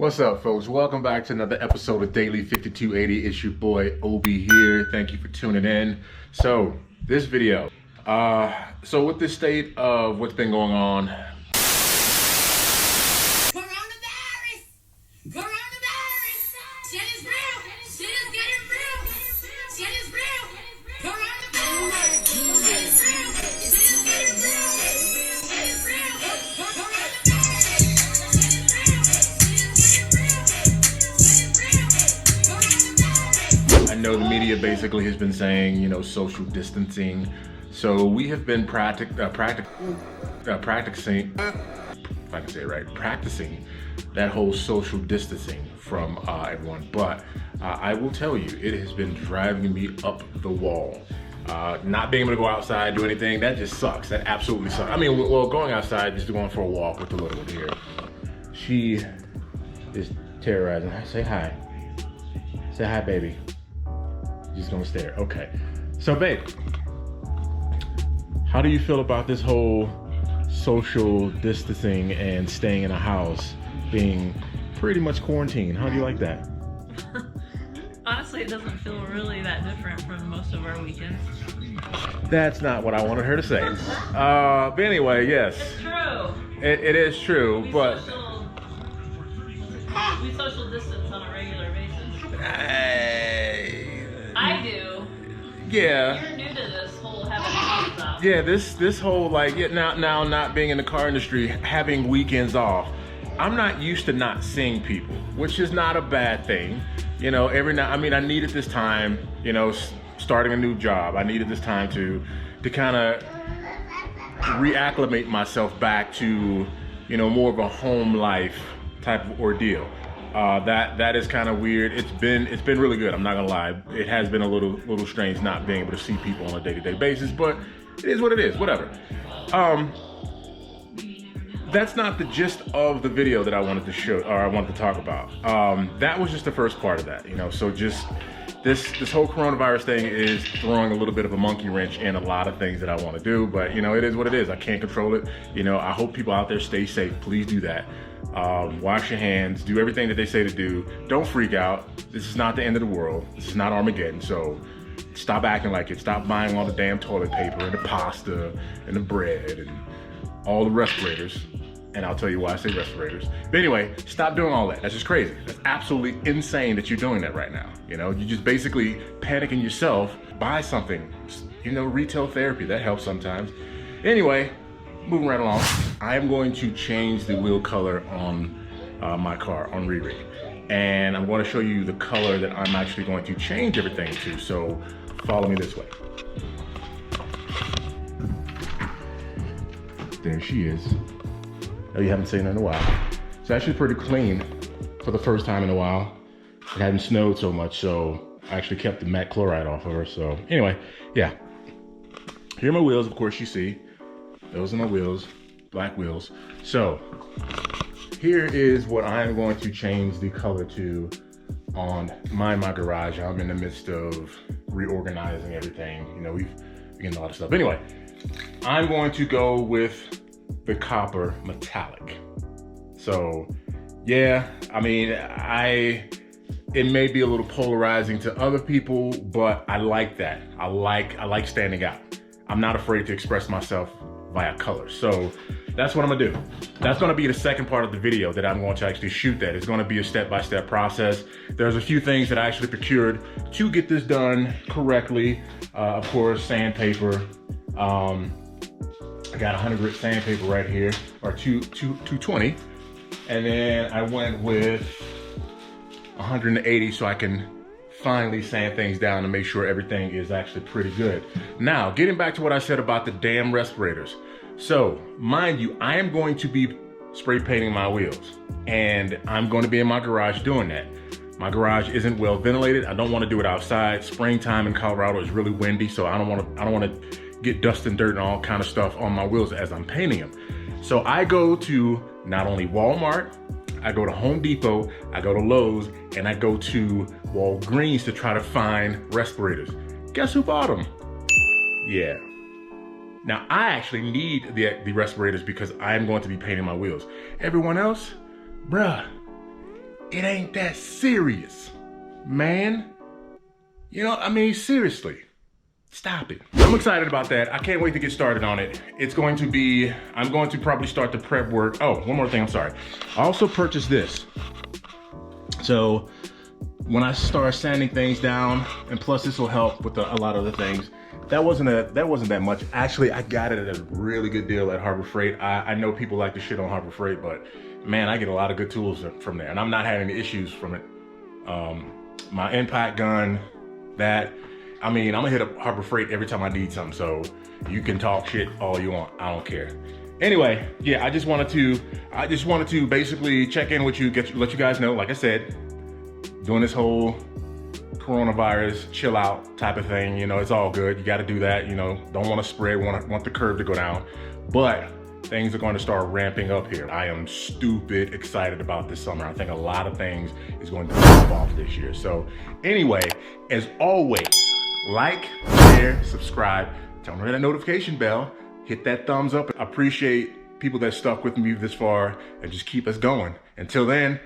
What's up, folks? Welcome back to another episode of Daily 5280. It's your boy Obi here. Thank you for tuning in. So this video, so with this state of what's been going on, Coronavirus! Coronavirus! Shit is real! Shit is getting real! Shit is real! Coronavirus! Shit is real! Shit is getting real! Shit is real! Coronavirus! Shit is real! Shit is getting real! Shit is real! Coronavirus! I know the media basically has been saying, you know, social distancing. So we have been practicing, if I can say it right, practicing that whole social distancing from everyone. But I will tell you, it has been driving me up the wall. Not being able to go outside, do anything, that just sucks. That absolutely sucks. I mean, well, going outside, just going for a walk with the little one here. She is terrorizing. Say hi. Say hi, baby. Just gonna stare. Okay. So, babe, how do you feel about this whole social distancing and staying in a house being pretty much quarantined? How do you like that? Honestly, it doesn't feel really that different from most of our weekends. That's not what I wanted her to say. But anyway, yes. It's true. It is true, but we social distance on a regular basis. I do. Yeah. You're new to this whole having a stuff. Yeah, this whole like now not being in the car industry, having weekends off. I'm not used to not seeing people, which is not a bad thing. You know, every now, I mean, I needed this time, you know, starting a new job. I needed this time to kind of reacclimate myself back to, you know, more of a home life type of ordeal. That is kind of weird. It's been really good. I'm not gonna lie. It has been a little strange not being able to see people on a day-to-day basis, but it is what it is. Whatever. That's not the gist of the video that I wanted to show, or I wanted to talk about. That was just the first part of that, you know. So just this whole coronavirus thing is throwing a little bit of a monkey wrench in a lot of things that I want to do, but you know, it is what it is. I can't control it. You know, I hope people out there stay safe. Please do that. Wash your hands, do everything that they say to do. Don't freak out. This is not the end of the world. This is not Armageddon. So stop acting like it. Stop buying all the damn toilet paper and the pasta and the bread and all the respirators. And I'll tell you why I say respirators. But anyway, stop doing all that. That's just crazy. That's absolutely insane that you're doing that right now. You know, you're just basically panicking yourself. Buy something. You know, retail therapy, that helps sometimes. Anyway, moving right along. I am going to change the wheel color on my car, on REE-REE. And I'm going to show you the color that I'm actually going to change everything to. So follow me this way. There she is. Oh, you haven't seen her in a while. It's actually pretty clean for the first time in a while. It hadn't snowed so much, so I actually kept the matte chloride off of her. So anyway, yeah. Here are my wheels, of course you see. Those are my wheels, black wheels. So here is what I'm going to change the color to on my garage. I'm in the midst of reorganizing everything. You know, we've getting a lot of stuff. Anyway, I'm going to go with the copper metallic. So yeah, I mean, it may be a little polarizing to other people, but I like that. I like standing out. I'm not afraid to express myself via color. So that's what I'm gonna do. That's gonna be the second part of the video that I'm going to actually shoot that. It's gonna be a step-by-step process. There's a few things that I actually procured to get this done correctly. Of course, sandpaper. I got 100 grit sandpaper right here, or 220. And then I went with 180 so I can finally sand things down and make sure everything is actually pretty good. Now, getting back to what I said about the damn respirators. So, mind you, I am going to be spray painting my wheels, and I'm going to be in my garage doing that. My garage isn't well ventilated. I don't want to do it outside. Springtime in Colorado is really windy, so I don't want to get dust and dirt and all kind of stuff on my wheels as I'm painting them. So I go to not only Walmart, I go to Home Depot, I go to Lowe's, and I go to Walgreens to try to find respirators. Guess who bought them? Yeah. Now I actually need the respirators because I'm going to be painting my wheels. Everyone else, bruh, it ain't that serious, man. You know, I mean, seriously, stop it. I'm excited about that. I can't wait to get started on it. It's going to be, I'm going to probably start the prep work. Oh, one more thing, I'm sorry. I also purchased this. So when I start sanding things down, and plus this will help with a lot of the things, that wasn't that much. Actually, I got it at a really good deal at Harbor Freight. I know people like to shit on Harbor Freight, but man, I get a lot of good tools from there, and I'm not having issues from it. My impact gun, that, I mean, I'm gonna hit up Harbor Freight every time I need something, so you can talk shit all you want, I don't care. Anyway, yeah, I just wanted to basically check in with you, let you guys know, like I said, doing this whole coronavirus chill out type of thing, you know, it's all good. You got to do that, you know, don't want to spread, want the curve to go down, but things are going to start ramping up here. I am stupid excited about this summer. I think a lot of things is going to pop off this year. So anyway, as always, like, share, subscribe, turn on that notification bell, hit that thumbs up. I appreciate people that stuck with me this far and just keep us going. Until then,